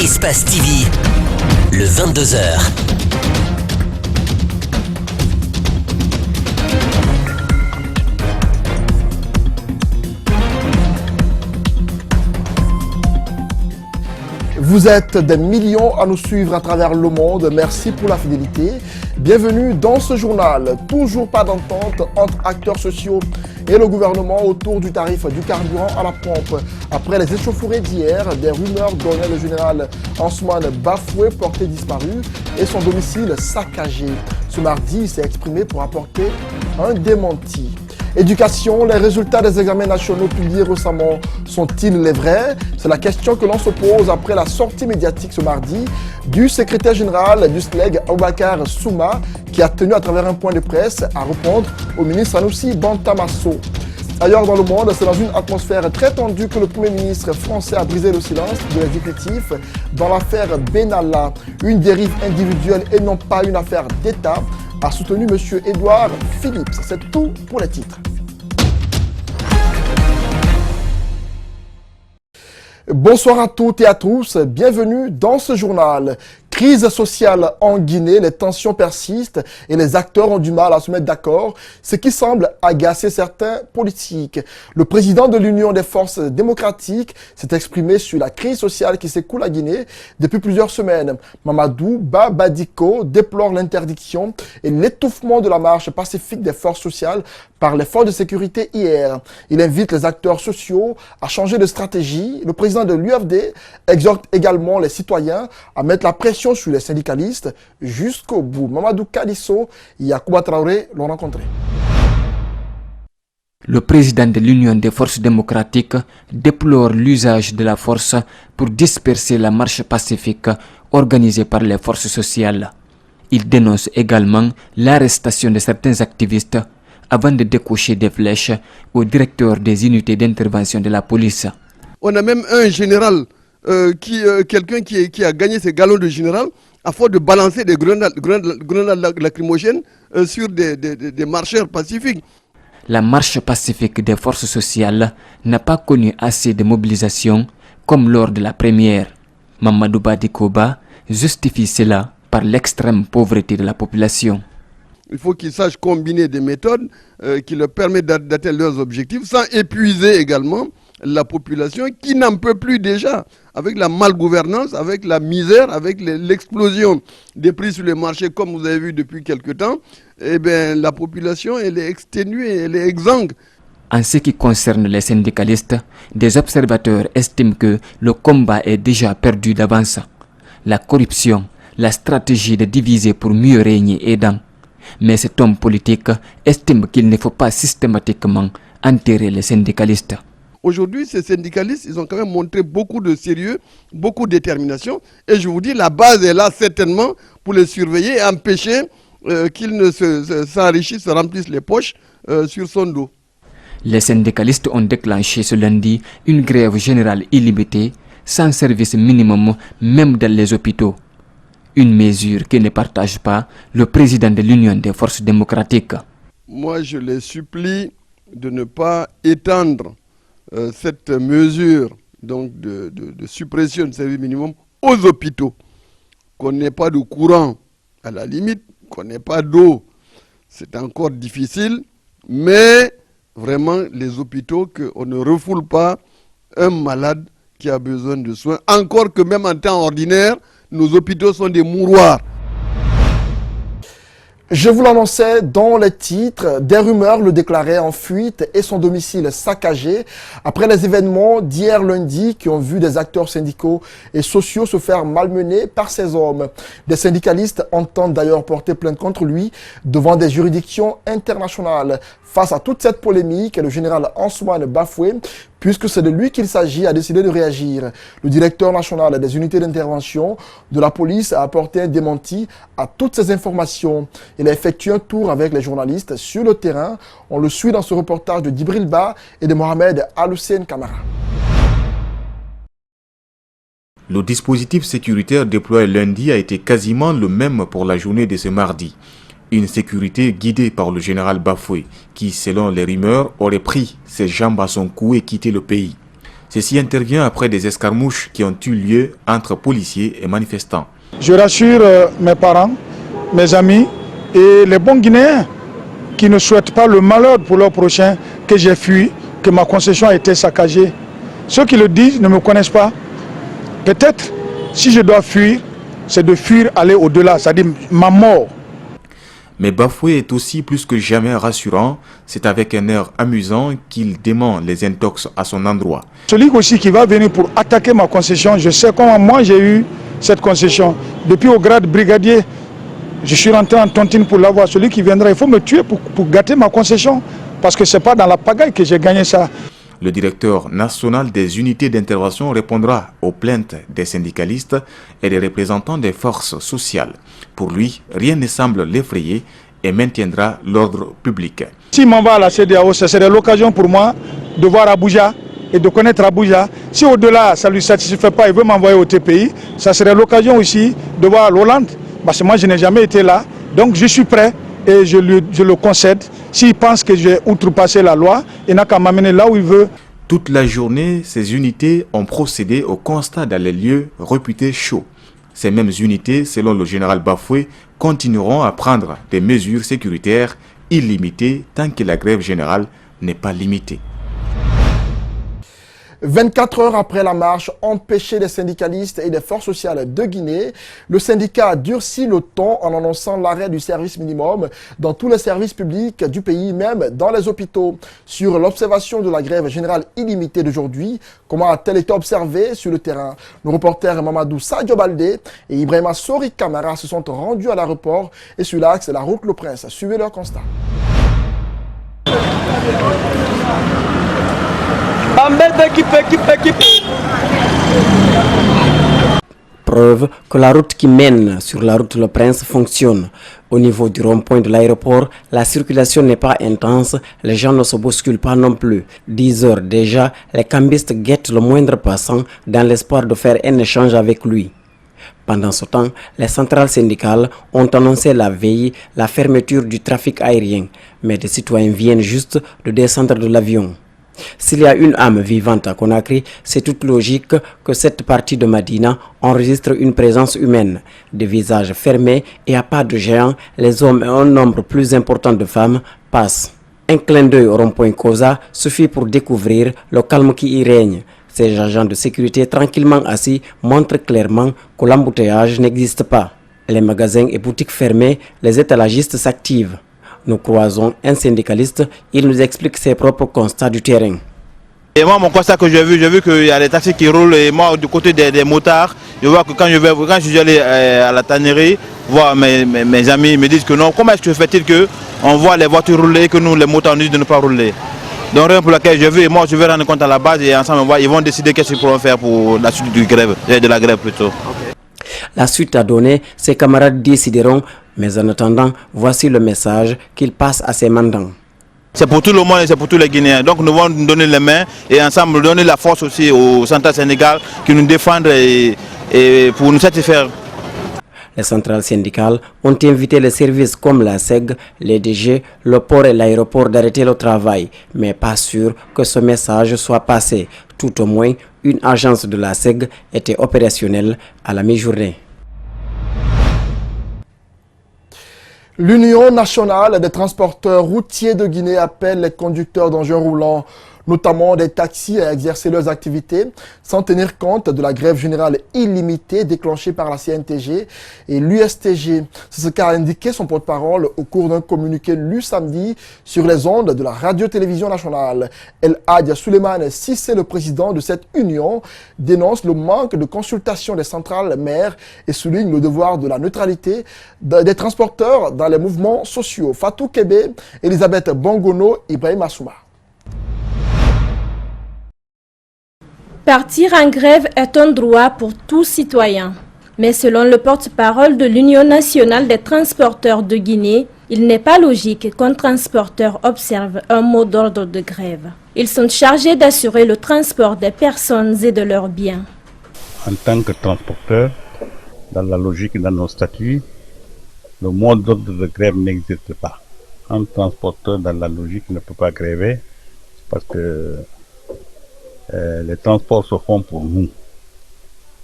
Espace TV, le 22h. Vous êtes des millions à nous suivre à travers le monde. Merci pour la fidélité. Bienvenue dans ce journal. Toujours pas d'entente entre acteurs sociaux et le gouvernement autour du tarif du carburant à la pompe. Après les échauffourées d'hier, des rumeurs donnaient le général Ansoumane Bafoué porté disparu et son domicile saccagé. Ce mardi, il s'est exprimé pour apporter un démenti. Éducation, les résultats des examens nationaux publiés récemment sont-ils les vrais? C'est la question que l'on se pose après la sortie médiatique ce mardi du secrétaire général du SLEG, Aboubakar Souma, qui a tenu à travers un point de presse à répondre au ministre Sanoussi Bantamasso. Ailleurs dans le monde, c'est dans une atmosphère très tendue que le Premier ministre français a brisé le silence de l'exécutif dans l'affaire Benalla. Une dérive individuelle et non pas une affaire d'État, a soutenu M. Édouard Philippe. C'est tout pour les titres. Bonsoir à toutes et à tous, bienvenue dans ce journal. Crise sociale en Guinée, les tensions persistent et les acteurs ont du mal à se mettre d'accord, ce qui semble agacer certains politiques. Le président de l'Union des forces démocratiques s'est exprimé sur la crise sociale qui s'écoule à Guinée depuis plusieurs semaines. Mamadou Ba Badiko déplore l'interdiction et l'étouffement de la marche pacifique des forces sociales par les forces de sécurité hier. Il invite les acteurs sociaux à changer de stratégie. Le président de l'UFD exhorte également les citoyens à mettre la pression sur les syndicalistes jusqu'au bout. Mamadou Kadisso et Yacouba Traoré l'ont rencontré. Le président de l'Union des forces démocratiques déplore l'usage de la force pour disperser la marche pacifique organisée par les forces sociales. Il dénonce également l'arrestation de certains activistes avant de décocher des flèches au directeur des unités d'intervention de la police. On a même un général, quelqu'un qui a gagné ses galons de général à force de balancer des grenades lacrymogènes sur des marcheurs pacifiques. La marche pacifique des forces sociales n'a pas connu assez de mobilisation comme lors de la première. Mamadou Badikoba justifie cela par l'extrême pauvreté de la population. Il faut qu'ils sachent combiner des méthodes qui leur permettent d'atteindre leurs objectifs sans épuiser également la population qui n'en peut plus déjà, avec la malgouvernance, avec la misère, avec l'explosion des prix sur le marché, comme vous avez vu depuis quelque temps. Eh bien, la population, elle est exténuée, elle est exsangue. En ce qui concerne les syndicalistes, des observateurs estiment que le combat est déjà perdu d'avance. La corruption, la stratégie de diviser pour mieux régner aidant. Mais cet homme politique estime qu'il ne faut pas systématiquement enterrer les syndicalistes. Aujourd'hui, ces syndicalistes, ils ont quand même montré beaucoup de sérieux, beaucoup de détermination. Et je vous dis, la base est là certainement pour les surveiller et empêcher qu'ils ne s'enrichissent, se remplissent les poches sur son dos. Les syndicalistes ont déclenché ce lundi une grève générale illimitée, sans service minimum, même dans les hôpitaux. Une mesure que ne partage pas le président de l'Union des forces démocratiques. Moi, je les supplie de ne pas étendre cette mesure donc de suppression de service minimum aux hôpitaux. Qu'on n'ait pas de courant, à la limite, qu'on n'ait pas d'eau, c'est encore difficile, mais vraiment les hôpitaux, qu'on ne refoule pas un malade qui a besoin de soins, encore que même en temps ordinaire, nos hôpitaux sont des mouroirs. Je vous l'annonçais dans les titres, des rumeurs le déclaraient en fuite et son domicile saccagé après les événements d'hier lundi qui ont vu des acteurs syndicaux et sociaux se faire malmener par ces hommes. Des syndicalistes entendent d'ailleurs porter plainte contre lui devant des juridictions internationales. Face à toute cette polémique, le général Ansoumane Bafoué, puisque c'est de lui qu'il s'agit, a décidé de réagir. Le directeur national des unités d'intervention de la police a apporté un démenti à toutes ces informations. Il a effectué un tour avec les journalistes sur le terrain. On le suit dans ce reportage de Djibril Ba et de Mohamed Al-Hussein Kamara. Le dispositif sécuritaire déployé lundi a été quasiment le même pour la journée de ce mardi. Une sécurité guidée par le général Bafoué, qui, selon les rumeurs, aurait pris ses jambes à son cou et quitté le pays. Ceci intervient après des escarmouches qui ont eu lieu entre policiers et manifestants. Je rassure mes parents, mes amis et les bons Guinéens qui ne souhaitent pas le malheur pour leurs prochains, que j'ai fui, que ma concession a été saccagée. Ceux qui le disent ne me connaissent pas. Peut-être, si je dois fuir, c'est de fuir, aller au-delà, c'est-à-dire ma mort. Mais Bafoué est aussi plus que jamais rassurant. C'est avec un air amusant qu'il dément les intox à son endroit. Celui aussi qui va venir pour attaquer ma concession, je sais comment moi j'ai eu cette concession. Depuis au grade brigadier, je suis rentré en tontine pour l'avoir. Celui qui viendra, il faut me tuer pour gâter ma concession. Parce que ce n'est pas dans la pagaille que j'ai gagné ça. Le directeur national des unités d'intervention répondra aux plaintes des syndicalistes et des représentants des forces sociales. Pour lui, rien ne semble l'effrayer et maintiendra l'ordre public. S'il m'en va à la CEDEAO, ce serait l'occasion pour moi de voir Abuja et de connaître Abuja. Si au-delà, ça ne lui satisfait pas, il veut m'envoyer au TPI, ça serait l'occasion aussi de voir l'Hollande. Parce que moi, je n'ai jamais été là. Donc, je suis prêt et je le concède. S'il pense que j'ai outrepassé la loi, il n'a qu'à m'amener là où il veut. Toute la journée, ces unités ont procédé au constat dans les lieux réputés chauds. Ces mêmes unités, selon le général Bafoué, continueront à prendre des mesures sécuritaires illimitées tant que la grève générale n'est pas limitée. 24 heures après la marche empêchée des syndicalistes et des forces sociales de Guinée, le syndicat a durci le ton en annonçant l'arrêt du service minimum dans tous les services publics du pays, même dans les hôpitaux. Sur l'observation de la grève générale illimitée d'aujourd'hui, comment a-t-elle été observée sur le terrain? Nos reporters Mamadou Sadio Baldé et Ibrahima Sori Kamara se sont rendus à l'aéroport et sur l'axe la route Le Prince. Suivez leur constat. Preuve que la route qui mène sur la route Le Prince fonctionne. Au niveau du rond-point de l'aéroport, la circulation n'est pas intense, les gens ne se bousculent pas non plus. 10 heures déjà, les cambistes guettent le moindre passant dans l'espoir de faire un échange avec lui. Pendant ce temps, les centrales syndicales ont annoncé la veille la fermeture du trafic aérien, mais des citoyens viennent juste de descendre de l'avion. S'il y a une âme vivante à Conakry, c'est toute logique que cette partie de Madina enregistre une présence humaine. Des visages fermés et à pas de géant, les hommes et un nombre plus important de femmes passent. Un clin d'œil au rond-point Koza suffit pour découvrir le calme qui y règne. Ces agents de sécurité tranquillement assis montrent clairement que l'embouteillage n'existe pas. Les magasins et boutiques fermés, les étalagistes s'activent. Nous croisons un syndicaliste, il nous explique ses propres constats du terrain. Et moi, mon constat que j'ai vu qu'il y a des taxis qui roulent et moi, du côté des motards, je vois que quand je suis allé à la tannerie, voir mes amis, ils me disent que non, comment est-ce que fait-il qu'on voit les voitures rouler et que nous, les motards, nous disent de ne pas rouler. Donc, rien pour laquelle je vais rendre compte à la base et ensemble, ils vont décider qu'est-ce qu'ils pourront faire pour la suite de la grève plutôt. La suite à donner, ses camarades décideront, mais en attendant, voici le message qu'il passe à ses mandants. C'est pour tout le monde et c'est pour tous les Guinéens. Donc nous allons nous donner les mains et ensemble donner la force aussi aux centrales syndicales qui nous défendent et pour nous satisfaire. Les centrales syndicales ont invité les services comme la SEG, les DG, le port et l'aéroport d'arrêter le travail, mais pas sûr que ce message soit passé. Tout au moins, une agence de la SEG était opérationnelle à la mi-journée. L'Union nationale des transporteurs routiers de Guinée appelle les conducteurs d'engins roulants, notamment des taxis, à exercer leurs activités sans tenir compte de la grève générale illimitée déclenchée par la CNTG et l'USTG. C'est ce qu'a indiqué son porte-parole au cours d'un communiqué lu samedi sur les ondes de la radio-télévision nationale. El Hadj Souleymane Sissé, le président de cette union, dénonce le manque de consultation des centrales mères et souligne le devoir de la neutralité des transporteurs dans les mouvements sociaux. Fatou Kébé, Elisabeth Bongono, Ibrahim Assouma. Partir en grève est un droit pour tout citoyen. Mais selon le porte-parole de l'Union nationale des transporteurs de Guinée, il n'est pas logique qu'un transporteur observe un mot d'ordre de grève. Ils sont chargés d'assurer le transport des personnes et de leurs biens. En tant que transporteur, dans la logique et dans nos statuts, le mot d'ordre de grève n'existe pas. Un transporteur dans la logique ne peut pas gréver parce que les transports se font pour nous.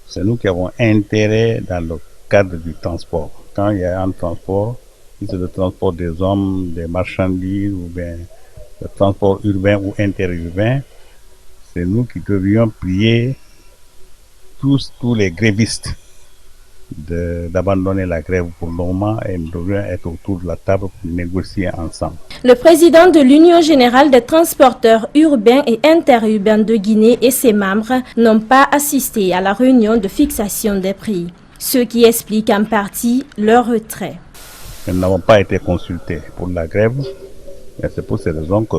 C'est nous qui avons intérêt dans le cadre du transport. Quand il y a un transport, si c'est le transport des hommes, des marchandises, ou bien le transport urbain ou interurbain, c'est nous qui devrions prier tous les grévistes d'abandonner la grève pour le moment et nous devrions être autour de la table pour négocier ensemble. Le président de l'Union générale des transporteurs urbains et interurbains de Guinée et ses membres n'ont pas assisté à la réunion de fixation des prix, ce qui explique en partie leur retrait. Nous n'avons pas été consultés pour la grève, et c'est pour ces raisons que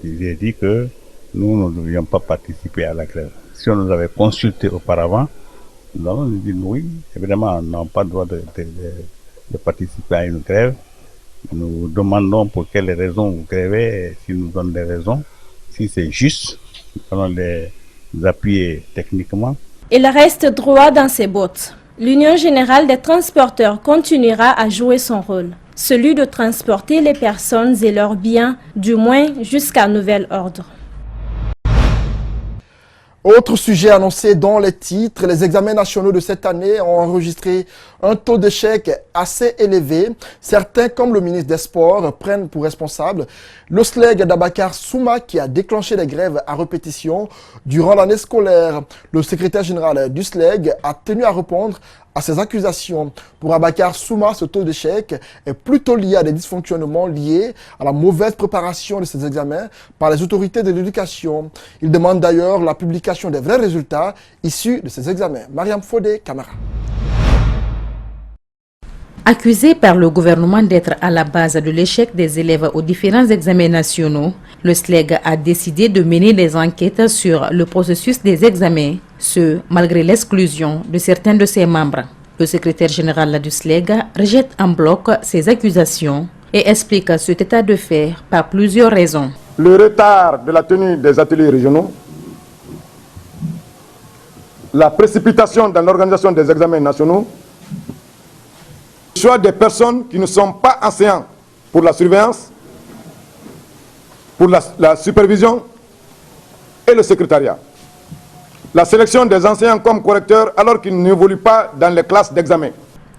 j'ai dit que nous ne devions pas participer à la grève. Si on nous avait consultés auparavant, nous allons nous dire oui, évidemment, on n'a pas le droit de participer à une grève. Nous demandons pour quelles raisons vous grèvez, et s'ils nous donnent des raisons, si c'est juste, nous allons les appuyer techniquement. Il reste droit dans ses bottes. L'Union générale des transporteurs continuera à jouer son rôle, celui de transporter les personnes et leurs biens, du moins jusqu'à nouvel ordre. Autre sujet annoncé dans les titres, les examens nationaux de cette année ont enregistré un taux d'échec assez élevé. Certains, comme le ministre des Sports, prennent pour responsable le SLEG d'Abakar Souma qui a déclenché des grèves à répétition durant l'année scolaire. Le secrétaire général du SLEG a tenu à répondre à ces accusations. Pour Abakar Souma, ce taux d'échec est plutôt lié à des dysfonctionnements liés à la mauvaise préparation de ces examens par les autorités de l'éducation. Il demande d'ailleurs la publication des vrais résultats issus de ces examens. Mariam Fodé, Camara. Accusé par le gouvernement d'être à la base de l'échec des élèves aux différents examens nationaux, le SLEG a décidé de mener des enquêtes sur le processus des examens, ce malgré l'exclusion de certains de ses membres. Le secrétaire général du SLEG rejette en bloc ces accusations et explique cet état de fait par plusieurs raisons. Le retard de la tenue des ateliers régionaux, la précipitation dans l'organisation des examens nationaux, le choix des personnes qui ne sont pas enseignants pour la surveillance, pour la supervision et le secrétariat. La sélection des enseignants comme correcteurs alors qu'ils n'évoluent pas dans les classes d'examen.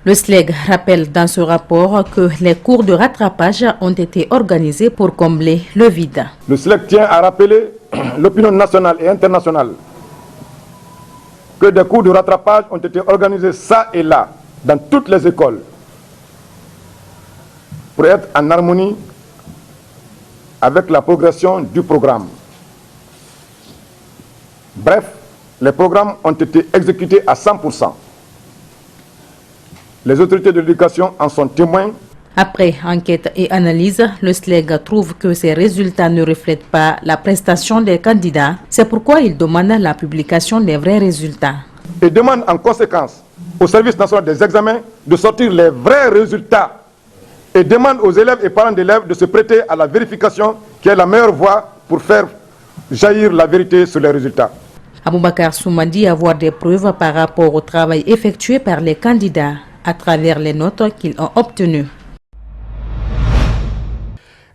Le SLEG rappelle dans ce rapport que les cours de rattrapage ont été organisés pour combler le vide. Le SLEG tient à rappeler l'opinion nationale et internationale que des cours de rattrapage ont été organisés ça et là dans toutes les écoles pour être en harmonie avec la progression du programme. Bref, les programmes ont été exécutés à 100%. Les autorités de l'éducation en sont témoins. Après enquête et analyse, le SLEG trouve que ces résultats ne reflètent pas la prestation des candidats. C'est pourquoi il demande la publication des vrais résultats. Et demande en conséquence au service national des examens de sortir les vrais résultats et demande aux élèves et parents d'élèves de se prêter à la vérification qui est la meilleure voie pour faire jaillir la vérité sur les résultats. Aboubakar Souma dit avoir des preuves par rapport au travail effectué par les candidats à travers les notes qu'ils ont obtenues.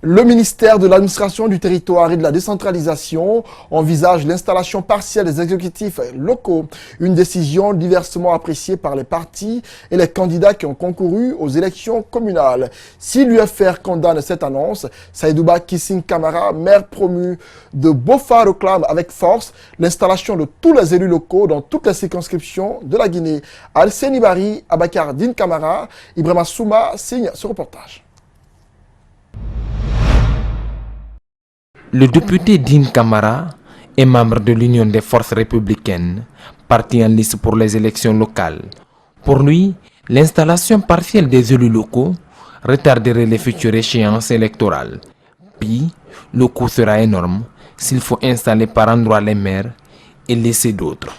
Le ministère de l'administration du territoire et de la décentralisation envisage l'installation partielle des exécutifs locaux, une décision diversement appréciée par les partis et les candidats qui ont concouru aux élections communales. Si l'UFR condamne cette annonce, Saïdouba Kissing Kamara, maire promu de Bofa, réclame avec force l'installation de tous les élus locaux dans toutes les circonscriptions de la Guinée. Al-Seni Bari, Abakar Din Kamara, Ibrahima Souma signe ce reportage. Le député Din Kamara est membre de l'Union des forces républicaines, parti en liste pour les élections locales. Pour lui, l'installation partielle des élus locaux retarderait les futures échéances électorales. Puis, le coût sera énorme s'il faut installer par endroits les maires et laisser d'autres.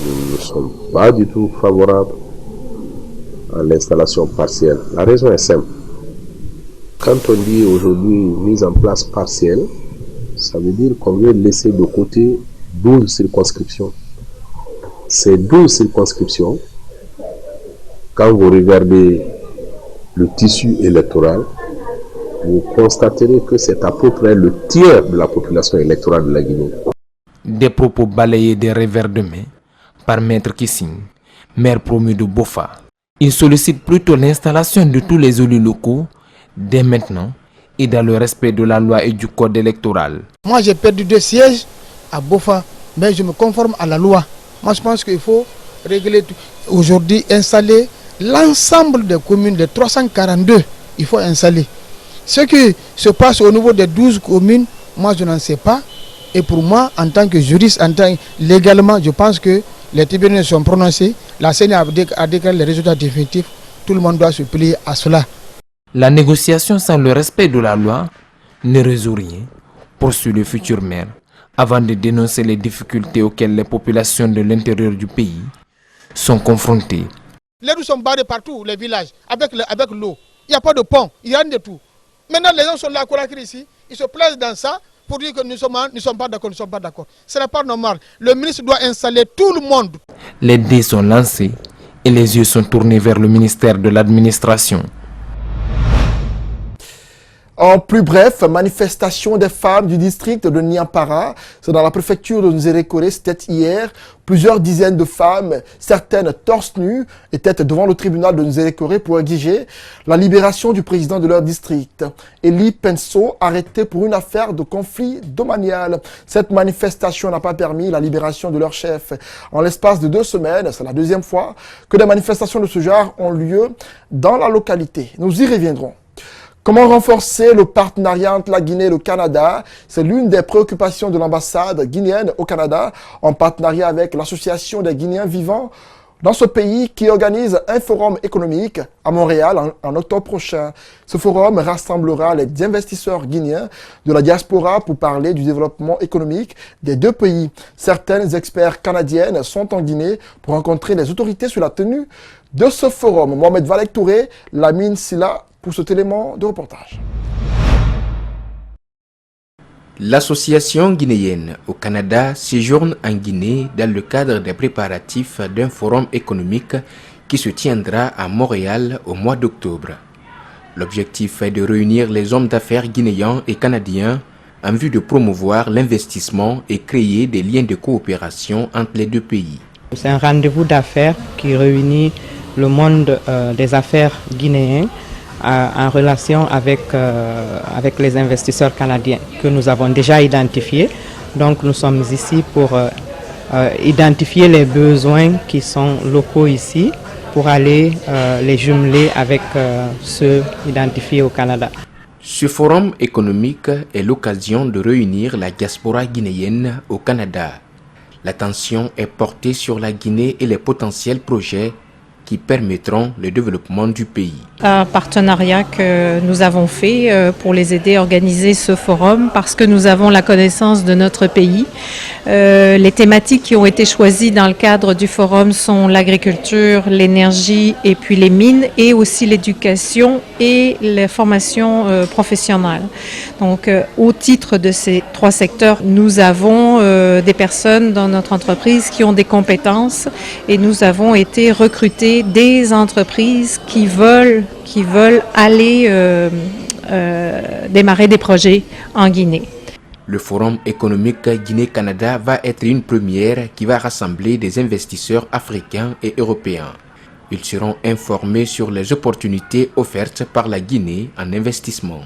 Nous ne sommes pas du tout favorables à l'installation partielle. La raison est simple. Quand on dit aujourd'hui mise en place partielle, ça veut dire qu'on veut laisser de côté 12 circonscriptions. Ces 12 circonscriptions, quand vous regardez le tissu électoral, vous constaterez que c'est à peu près le tiers de la population électorale de la Guinée. Des propos balayés des revers de main par Maître Kissing, maire promu de Bofa. Il sollicite plutôt l'installation de tous les élus locaux dès maintenant et dans le respect de la loi et du code électoral. Moi j'ai perdu 2 sièges à Bofa, mais je me conforme à la loi. Moi je pense qu'il faut régler tout. Aujourd'hui installer l'ensemble des communes, des 342, il faut installer. Ce qui se passe au niveau des 12 communes, moi je n'en sais pas. Et pour moi, en tant que juriste, légalement, je pense que les tribunaux sont prononcés. La CENI a déclaré les résultats définitifs. Tout le monde doit se plier à cela. La négociation sans le respect de la loi ne résout rien, poursuit le futur maire, avant de dénoncer les difficultés auxquelles les populations de l'intérieur du pays sont confrontées. Les rues sont barrées partout, les villages, avec l'eau. Il n'y a pas de pont, il n'y a rien de tout. Maintenant, les gens sont là à Conakry ici, ils se placent dans ça pour dire que nous ne sommes pas d'accord, Ce n'est pas normal. Le ministre doit installer tout le monde. Les dés sont lancés et les yeux sont tournés vers le ministère de l'administration. En plus bref, manifestation des femmes du district de Niampara, c'est dans la préfecture de Nzérékoré, c'était hier. Plusieurs dizaines de femmes, certaines torse nues, étaient devant le tribunal de Nzérékoré pour exiger la libération du président de leur district. Eli Penso, arrêté pour une affaire de conflit domanial. Cette manifestation n'a pas permis la libération de leur chef. En l'espace de 2 semaines, c'est la 2e fois que des manifestations de ce genre ont lieu dans la localité. Nous y reviendrons. Comment renforcer le partenariat entre la Guinée et le Canada? C'est l'une des préoccupations de l'ambassade guinéenne au Canada, en partenariat avec l'Association des Guinéens vivant dans ce pays qui organise un forum économique à Montréal en octobre prochain. Ce forum rassemblera les investisseurs guinéens de la diaspora pour parler du développement économique des 2 pays. Certaines experts canadiennes sont en Guinée pour rencontrer les autorités sur la tenue de ce forum. Mohamed Valek Touré, Lamine Silla, pour cet élément de reportage. L'association guinéenne au Canada séjourne en Guinée dans le cadre des préparatifs d'un forum économique qui se tiendra à Montréal au mois d'octobre. L'objectif est de réunir les hommes d'affaires guinéens et canadiens en vue de promouvoir l'investissement et créer des liens de coopération entre les 2 pays. C'est un rendez-vous d'affaires qui réunit le monde des affaires guinéens en relation avec les investisseurs canadiens que nous avons déjà identifiés. Donc nous sommes ici pour identifier les besoins qui sont locaux ici pour aller les jumeler avec ceux identifiés au Canada. Ce forum économique est l'occasion de réunir la diaspora guinéenne au Canada. L'attention est portée sur la Guinée et les potentiels projets qui permettront le développement du pays. Un partenariat que nous avons fait pour les aider à organiser ce forum parce que nous avons la connaissance de notre pays. Les thématiques qui ont été choisies dans le cadre du forum sont l'agriculture, l'énergie et puis les mines et aussi l'éducation et la formation professionnelle. Donc au titre de ces 3 secteurs, nous avons des personnes dans notre entreprise qui ont des compétences et nous avons été recrutés des entreprises qui veulent aller démarrer des projets en Guinée. Le forum économique Guinée-Canada va être une première qui va rassembler des investisseurs africains et européens. Ils seront informés sur les opportunités offertes par la Guinée en investissement.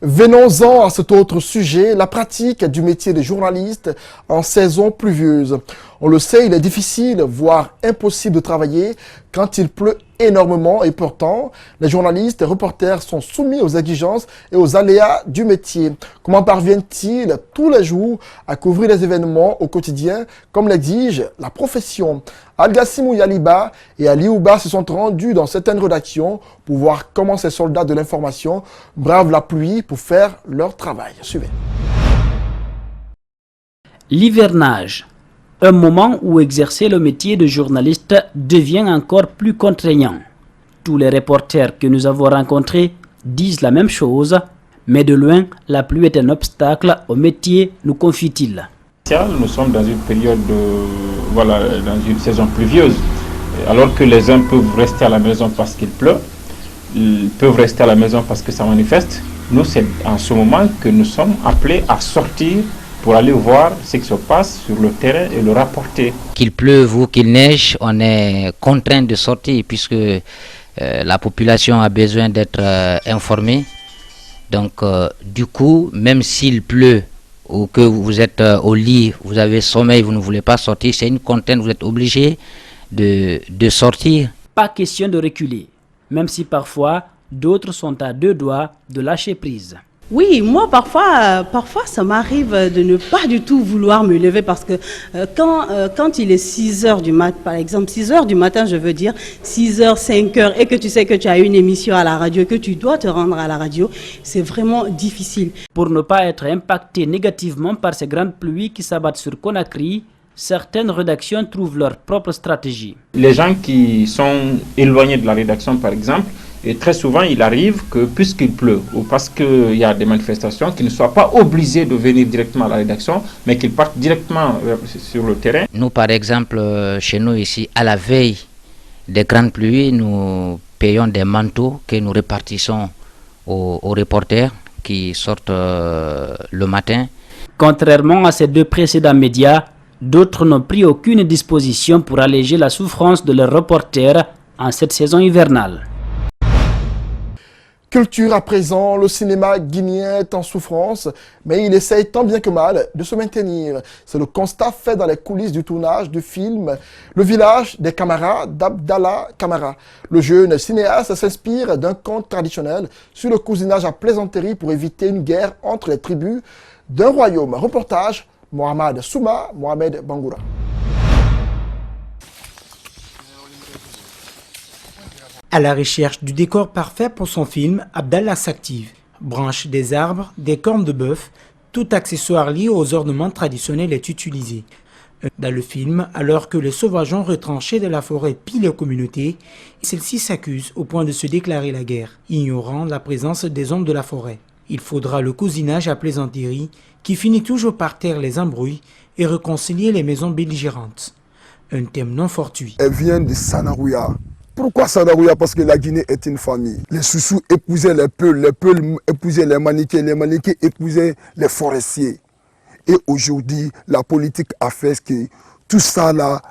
Venons-en à cet autre sujet, la pratique du métier de journaliste en saison pluvieuse. On le sait, il est difficile, voire impossible de travailler quand il pleut énormément et pourtant, les journalistes et reporters sont soumis aux exigences et aux aléas du métier. Comment parviennent-ils tous les jours à couvrir les événements au quotidien comme l'exige la profession? Al-Gassimou Yaliba et Ali Ouba se sont rendus dans certaines rédactions pour voir comment ces soldats de l'information bravent la pluie pour faire leur travail. Suivez. L'hivernage, un moment où exercer le métier de journaliste devient encore plus contraignant. Tous les reporters que nous avons rencontrés disent la même chose, mais de loin, la pluie est un obstacle au métier, nous confie-t-il. Nous sommes dans une période dans une saison pluvieuse. Alors que les uns peuvent rester à la maison parce qu'il pleut, ils peuvent rester à la maison parce que ça manifeste. Nous, c'est en ce moment que nous sommes appelés à sortir pour aller voir ce qui se passe sur le terrain et le rapporter. Qu'il pleuve ou qu'il neige, on est contraint de sortir puisque la population a besoin d'être informée. Donc du coup, même s'il pleut ou que vous êtes au lit, vous avez sommeil, vous ne voulez pas sortir, c'est une contrainte, vous êtes obligé de sortir. Pas question de reculer, même si parfois d'autres sont à deux doigts de lâcher prise. Oui, moi parfois ça m'arrive de ne pas du tout vouloir me lever parce que quand il est 6 heures du matin, par exemple 6 heures du matin, je veux dire 6 heures, 5 heures, et que tu sais que tu as une émission à la radio, que tu dois te rendre à la radio, c'est vraiment difficile. Pour ne pas être impacté négativement par ces grandes pluies qui s'abattent sur Conakry, certaines rédactions trouvent leur propre stratégie. Les gens qui sont éloignés de la rédaction, par exemple, et très souvent, il arrive que puisqu'il pleut ou parce qu'il y a des manifestations, qu'ils ne soient pas obligés de venir directement à la rédaction, mais qu'ils partent directement sur le terrain. Nous, par exemple, chez nous ici, à la veille des grandes pluies, nous payons des manteaux que nous répartissons aux reporters qui sortent le matin. Contrairement à ces deux précédents médias, d'autres n'ont pris aucune disposition pour alléger la souffrance de leurs reporters en cette saison hivernale. Culture à présent, le cinéma guinéen est en souffrance, mais il essaye tant bien que mal de se maintenir. C'est le constat fait dans les coulisses du tournage du film Le village des Camara d'Abdallah Camara. Le jeune cinéaste s'inspire d'un conte traditionnel sur le cousinage à plaisanterie pour éviter une guerre entre les tribus d'un royaume. Reportage Mohamed Souma, Mohamed Bangoura. À la recherche du décor parfait pour son film, Abdallah s'active. Branches des arbres, des cornes de bœuf, tout accessoire lié aux ornements traditionnels est utilisé. Dans le film, alors que les sauvageons retranchés de la forêt pillent les communautés, celles-ci s'accusent au point de se déclarer la guerre, ignorant la présence des hommes de la forêt. Il faudra le cousinage à plaisanterie qui finit toujours par taire les embrouilles et réconcilier les maisons belligérantes. Un thème non fortuit. Elle vient de Sanarouya. Pourquoi Sanarouya? Parce que la Guinée est une famille. Les Soussous épousaient les Peuls épousaient les Maniqués épousaient les forestiers. Et aujourd'hui, la politique a fait que tout ça là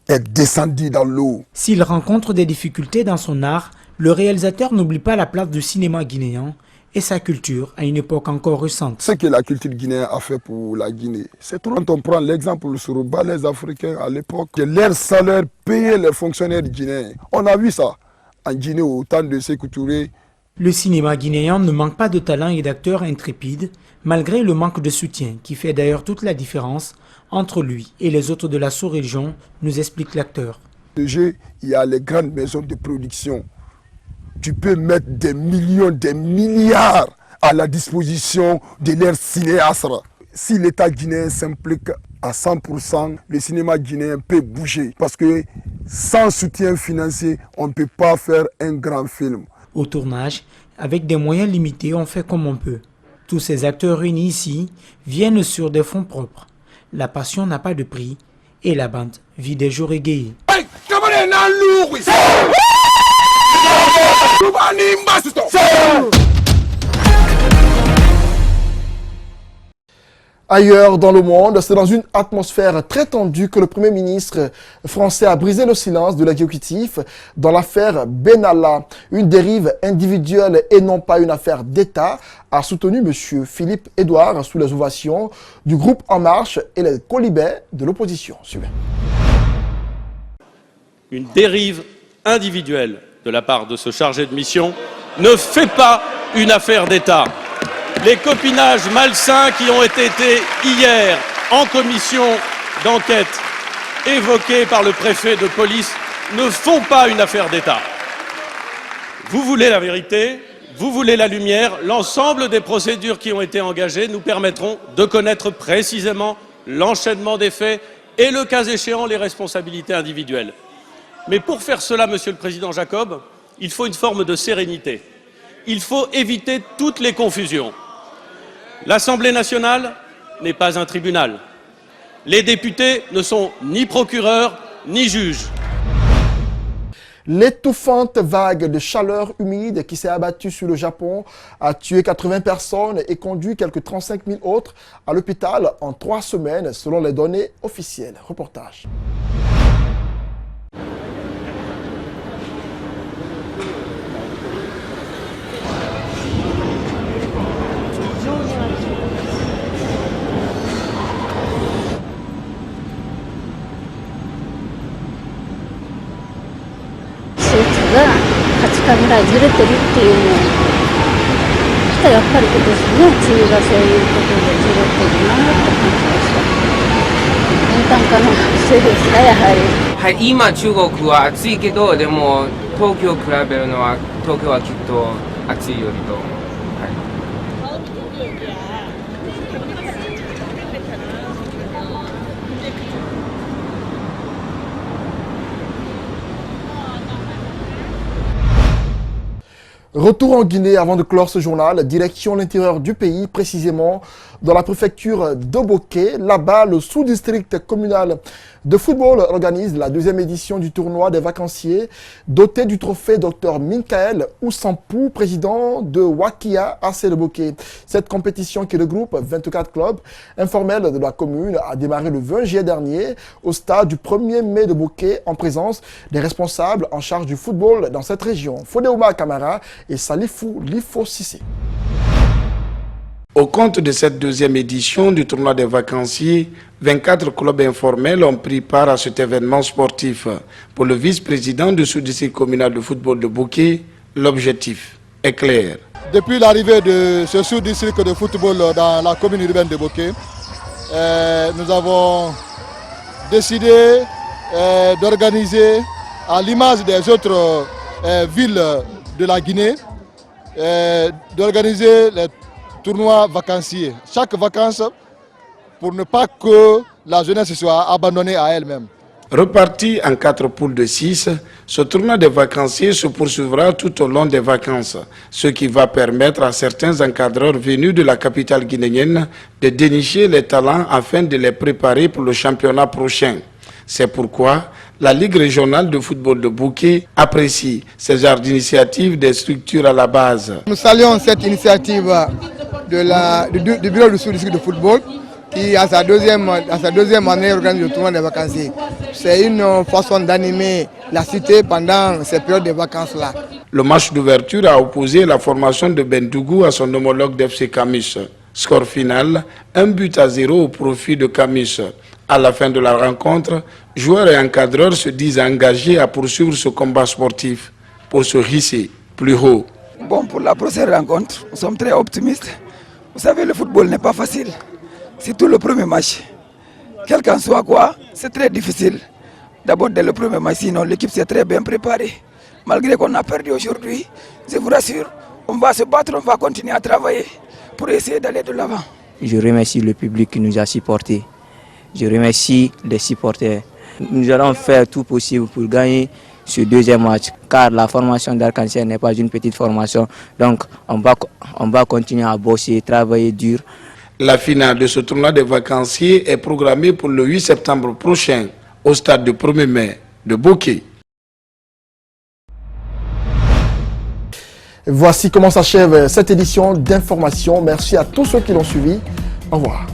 est descendu dans l'eau. S'il rencontre des difficultés dans son art, le réalisateur n'oublie pas la place du cinéma guinéen et sa culture à une époque encore récente. Ce que la culture guinéenne a fait pour la Guinée, c'est quand on prend l'exemple sur les Africains à l'époque, que leur salaire payait les fonctionnaires guinéens. On a vu ça en Guinée au temps de Sékou Touré. Le cinéma guinéen ne manque pas de talent et d'acteurs intrépides, malgré le manque de soutien qui fait d'ailleurs toute la différence entre lui et les autres de la sous-région, nous explique l'acteur. Le jeu, il y a les grandes maisons de production. Tu peux mettre des millions, des milliards à la disposition de leurs cinéastes. Si l'État guinéen s'implique à 100%, le cinéma guinéen peut bouger. Parce que sans soutien financier, on ne peut pas faire un grand film. Au tournage, avec des moyens limités, on fait comme on peut. Tous ces acteurs réunis ici viennent sur des fonds propres. La passion n'a pas de prix et la bande vit des jours égayés. Ailleurs dans le monde, c'est dans une atmosphère très tendue que le Premier ministre français a brisé le silence de l'exécutif dans l'affaire Benalla. Une dérive individuelle et non pas une affaire d'État, a soutenu M. Philippe Edouard sous les ovations du groupe En Marche et les colibets de l'opposition. Une dérive individuelle de la part de ce chargé de mission ne fait pas une affaire d'État. Les copinages malsains qui ont été hier en commission d'enquête évoqués par le préfet de police ne font pas une affaire d'État. Vous voulez la vérité, vous voulez la lumière, l'ensemble des procédures qui ont été engagées nous permettront de connaître précisément l'enchaînement des faits et le cas échéant les responsabilités individuelles. Mais pour faire cela, Monsieur le Président Jacob, il faut une forme de sérénité. Il faut éviter toutes les confusions. L'Assemblée nationale n'est pas un tribunal. Les députés ne sont ni procureurs ni juges. L'étouffante vague de chaleur humide qui s'est abattue sur le Japon a tué 80 personnes et conduit quelques 35 000 autres à l'hôpital en 3 semaines selon les données officielles. Reportage.今中国は暑いけどでも東京比べるのは東京はきっと暑いよりと思う。Retour en Guinée avant de clore ce journal, direction l'intérieur du pays, précisément dans la préfecture de Boké. Là-bas, le sous-district communal de football organise la 2e édition du tournoi des vacanciers, doté du trophée Dr Michael Oussampou, président de Wakia AC de Boké. Cette compétition qui regroupe 24 clubs informels de la commune a démarré le 20 juillet dernier au stade du 1er mai de Boké en présence des responsables en charge du football dans cette région. Fodéouma Kamara et Salifou Lifo Sissé. Au compte de cette 2e édition du tournoi des vacanciers, 24 clubs informels ont pris part à cet événement sportif. Pour le vice-président du sous-district communal de football de Boké, l'objectif est clair. Depuis l'arrivée de ce sous-district de football dans la commune urbaine de Boké, nous avons décidé d'organiser, à l'image des autres villes de la Guinée, d'organiser les tournois vacanciers. Chaque vacance, pour ne pas que la jeunesse soit abandonnée à elle-même. Reparti en 4 poules de 6, ce tournoi des vacanciers se poursuivra tout au long des vacances, ce qui va permettre à certains encadreurs venus de la capitale guinéenne de dénicher les talents afin de les préparer pour le championnat prochain. C'est pourquoi la Ligue régionale de football de Boké apprécie ce genre d'initiative des structures à la base. Nous saluons cette initiative du bureau du sous-district de football qui, à sa deuxième année, organise le tournoi des vacanciers. C'est une façon d'animer la cité pendant ces périodes de vacances-là. Le match d'ouverture a opposé la formation de Bendougou à son homologue d'FC Camus. Score final, 1-0 au profit de Camus. À la fin de la rencontre, joueurs et encadreurs se disent engagés à poursuivre ce combat sportif pour se hisser plus haut. Bon, pour la prochaine rencontre, nous sommes très optimistes. Vous savez, le football n'est pas facile. Surtout le premier match. Quel qu'en soit quoi, c'est très difficile. D'abord, dès le premier match, sinon l'équipe s'est très bien préparée. Malgré qu'on a perdu aujourd'hui, je vous rassure, on va se battre, on va continuer à travailler pour essayer d'aller de l'avant. Je remercie le public qui nous a supportés. Je remercie les supporters. Nous allons faire tout possible pour gagner ce deuxième match, car la formation d'Arc-en-Ciel n'est pas une petite formation. Donc on va continuer à bosser, travailler dur. La finale de ce tournoi des vacanciers est programmée pour le 8 septembre prochain au stade du 1er mai de Boké. Voici comment s'achève cette édition d'information. Merci à tous ceux qui l'ont suivi. Au revoir.